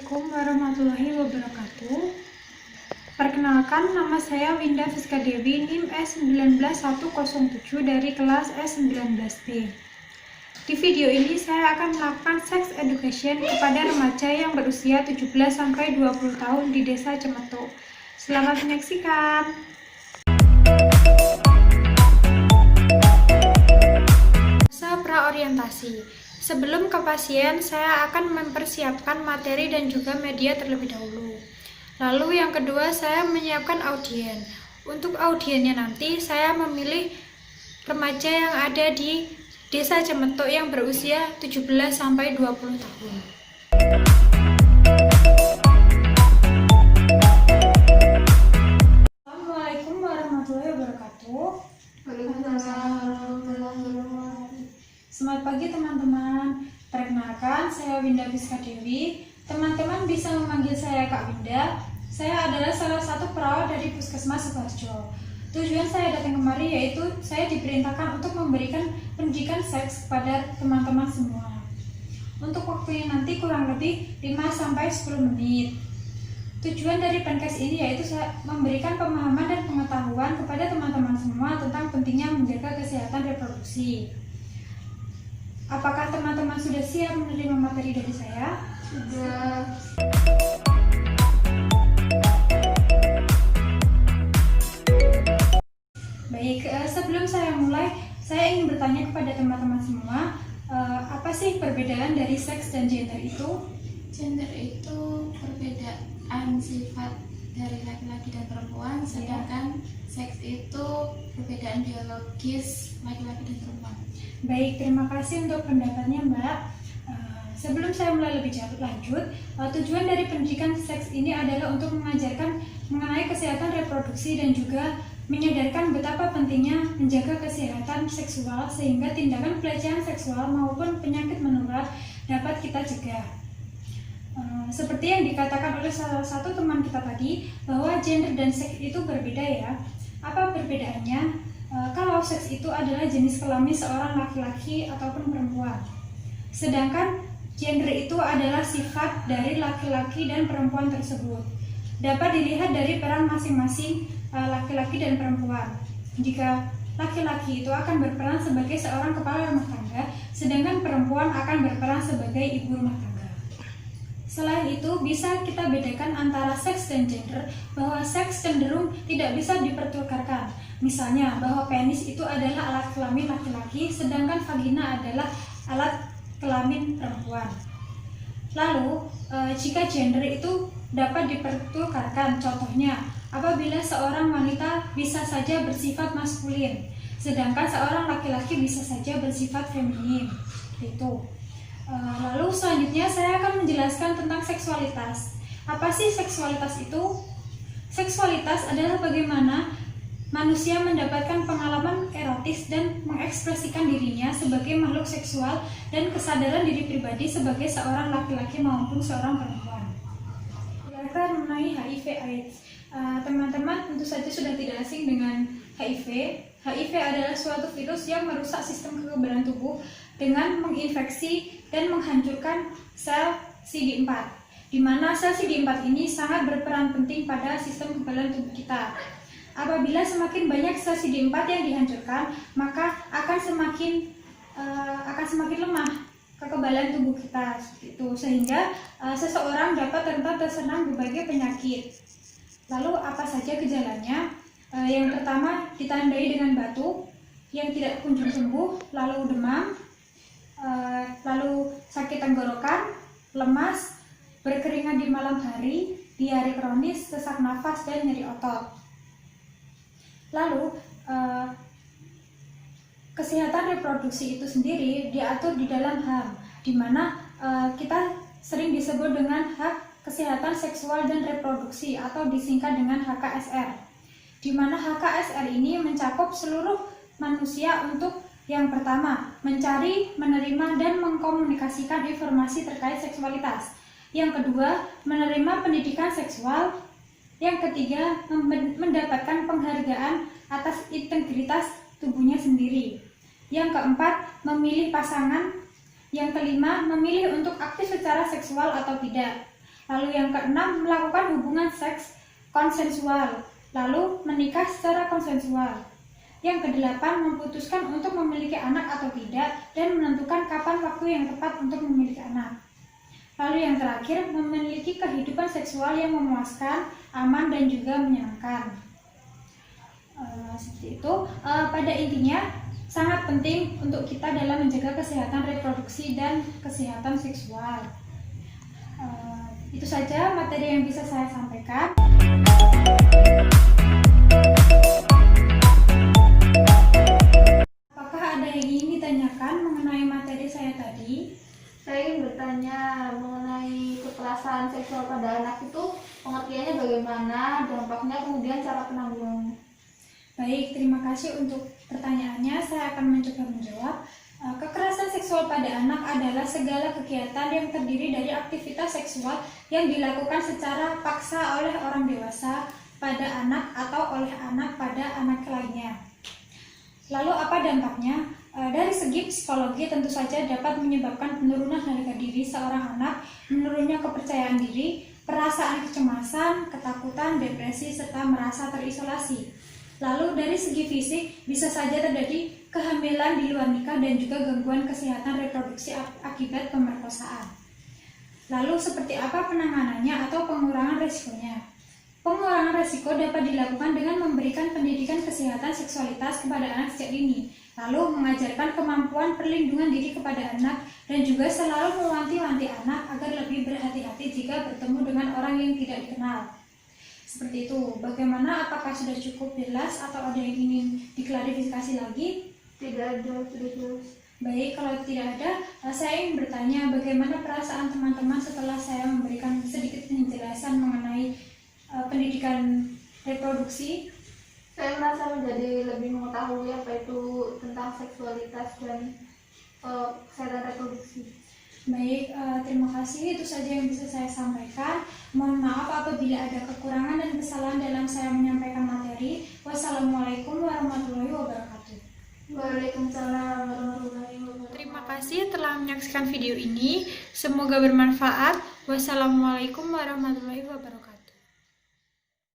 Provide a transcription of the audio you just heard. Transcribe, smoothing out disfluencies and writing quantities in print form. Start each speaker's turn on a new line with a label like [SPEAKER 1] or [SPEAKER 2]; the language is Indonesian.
[SPEAKER 1] Assalamualaikum warahmatullahi wabarakatuh. Perkenalkan, nama saya Winda Fiska Dewi, NIM S19107 dari kelas S19B. Di video ini saya akan melakukan sex education kepada remaja yang berusia 17-20 tahun di Desa Cemetuk. Selamat menyaksikan. Masa praorientasi. Sebelum ke pasien, saya akan mempersiapkan materi dan juga media terlebih dahulu. Lalu yang kedua, saya menyiapkan audien. Untuk audiennya nanti, saya memilih remaja yang ada di Desa Cemetuk yang berusia 17-20 tahun. Assalamualaikum warahmatullahi wabarakatuh. Selamat pagi teman-teman. Perkenalkan, saya Winda Fiska Dewi. Teman-teman bisa memanggil saya Kak Winda. Saya adalah salah satu perawat dari Puskesmas Sukoharjo. Tujuan saya datang kemari yaitu saya diperintahkan untuk memberikan pendidikan seks kepada teman-teman semua. Untuk waktunya nanti kurang lebih 5-10 menit. Tujuan dari podcast ini yaitu saya memberikan pemahaman dan pengetahuan kepada teman-teman semua tentang pentingnya menjaga kesehatan reproduksi. Apakah teman-teman sudah siap menerima materi dari saya?
[SPEAKER 2] Sudah.
[SPEAKER 1] Baik, sebelum saya mulai, saya ingin bertanya kepada teman-teman semua, apa sih perbedaan dari seks dan gender itu?
[SPEAKER 2] Gender itu perbedaan sifat dari laki-laki dan perempuan, sedangkan seks itu perbedaan biologis laki-laki dan perempuan.
[SPEAKER 1] Baik, terima kasih untuk pendapatnya Mbak. Sebelum saya mulai lebih lanjut, tujuan dari pendidikan seks ini adalah untuk mengajarkan mengenai kesehatan reproduksi dan juga menyadarkan betapa pentingnya menjaga kesehatan seksual sehingga tindakan pelecehan seksual maupun penyakit menular dapat kita cegah. Seperti yang dikatakan oleh salah satu teman kita tadi, bahwa gender dan seks itu berbeda ya. Apa perbedaannya? Kalau seks itu adalah jenis kelamin seorang laki-laki ataupun perempuan. Sedangkan gender itu adalah sifat dari laki-laki dan perempuan tersebut. Dapat dilihat dari peran masing-masing laki-laki dan perempuan. Jika laki-laki itu akan berperan sebagai seorang kepala rumah tangga, sedangkan perempuan akan berperan sebagai ibu rumah tangga. Selain itu, bisa kita bedakan antara seks dan gender, bahwa seks cenderung tidak bisa dipertukarkan. Misalnya, bahwa penis itu adalah alat kelamin laki-laki, sedangkan vagina adalah alat kelamin perempuan. Lalu, jika gender itu dapat dipertukarkan, contohnya, apabila seorang wanita bisa saja bersifat maskulin, sedangkan seorang laki-laki bisa saja bersifat feminin. Itu. Lalu selanjutnya saya akan menjelaskan tentang seksualitas. Apa sih seksualitas itu? Seksualitas adalah bagaimana manusia mendapatkan pengalaman erotis dan mengekspresikan dirinya sebagai makhluk seksual dan kesadaran diri pribadi sebagai seorang laki-laki maupun seorang perempuan. Belajar mengenai HIV/AIDS. Teman-teman tentu saja sudah tidak asing dengan HIV. HIV adalah suatu virus yang merusak sistem kekebalan tubuh dengan menginfeksi dan menghancurkan sel CD4, di mana sel CD4 ini sangat berperan penting pada sistem kekebalan tubuh kita. Apabila semakin banyak sel CD4 yang dihancurkan, maka akan semakin lemah kekebalan tubuh kita, itu sehingga seseorang dapat rentan terserang berbagai penyakit. Lalu apa saja gejalanya? Yang pertama ditandai dengan batuk yang tidak kunjung sembuh, lalu demam, lalu sakit tenggorokan, lemas, berkeringat di malam hari, diare kronis, sesak nafas, dan nyeri otot. Lalu kesehatan reproduksi itu sendiri diatur di dalam HAM, di mana kita sering disebut dengan hak kesehatan seksual dan reproduksi atau disingkat dengan HKSR, di mana HKSR ini mencakup seluruh manusia untuk yang pertama, mencari, menerima, dan mengkomunikasikan informasi terkait seksualitas. Yang kedua, menerima pendidikan seksual. Yang ketiga, mendapatkan penghargaan atas integritas tubuhnya sendiri. Yang keempat, memilih pasangan. Yang kelima, memilih untuk aktif secara seksual atau tidak. Lalu yang keenam, melakukan hubungan seks konsensual, lalu menikah secara konsensual. Yang kedelapan, memutuskan untuk memiliki anak atau tidak dan menentukan kapan waktu yang tepat untuk memiliki anak. Lalu yang terakhir, memiliki kehidupan seksual yang memuaskan, aman, dan juga menyenangkan. Seperti itu. Pada intinya, sangat penting untuk kita dalam menjaga kesehatan reproduksi dan kesehatan seksual. Itu saja materi yang bisa saya sampaikan. Apakah ada yang ingin ditanyakan mengenai materi saya tadi?
[SPEAKER 2] Saya ingin bertanya mengenai kekerasan seksual pada anak itu pengertiannya bagaimana, dampaknya, kemudian cara penanggulangannya.
[SPEAKER 1] Baik, terima kasih untuk pertanyaannya. Saya akan mencoba menjawab. Kekerasan seksual pada anak adalah segala kegiatan yang terdiri dari aktivitas seksual yang dilakukan secara paksa oleh orang dewasa pada anak atau oleh anak pada anak lainnya. Lalu apa dampaknya? Dari segi psikologi tentu saja dapat menyebabkan penurunan harga diri seorang anak, menurunnya kepercayaan diri, perasaan kecemasan, ketakutan, depresi, serta merasa terisolasi. Lalu dari segi fisik bisa saja terjadi kehamilan di luar nikah dan juga gangguan kesehatan reproduksi akibat pemerkosaan. Lalu seperti apa penanganannya atau pengurangan resikonya? Pengurangan resiko dapat dilakukan dengan memberikan pendidikan kesehatan seksualitas kepada anak sejak dini, lalu mengajarkan kemampuan perlindungan diri kepada anak, dan juga selalu mewanti-wanti anak agar lebih berhati-hati jika bertemu dengan orang yang tidak dikenal. Seperti itu. Bagaimana? Apakah sudah cukup jelas atau ada yang ingin diklarifikasi lagi?
[SPEAKER 2] Tidak ada, sudah jelas.
[SPEAKER 1] Baik, kalau tidak ada, saya ingin bertanya bagaimana perasaan teman-teman setelah saya memberikan sedikit penjelasan mengenai pendidikan reproduksi.
[SPEAKER 2] Saya merasa menjadi lebih mengetahui apa itu tentang seksualitas dan kesehatan reproduksi.
[SPEAKER 1] Baik, terima kasih. Itu saja yang bisa saya sampaikan. Mohon maaf apabila ada kekurangan dan kesalahan dalam saya menyampaikan materi. Wassalamualaikum warahmatullahi wabarakatuh.
[SPEAKER 2] Waalaikumsalam warahmatullahi wabarakatuh.
[SPEAKER 1] Terima kasih telah menyaksikan video ini. Semoga bermanfaat. Wassalamualaikum warahmatullahi wabarakatuh.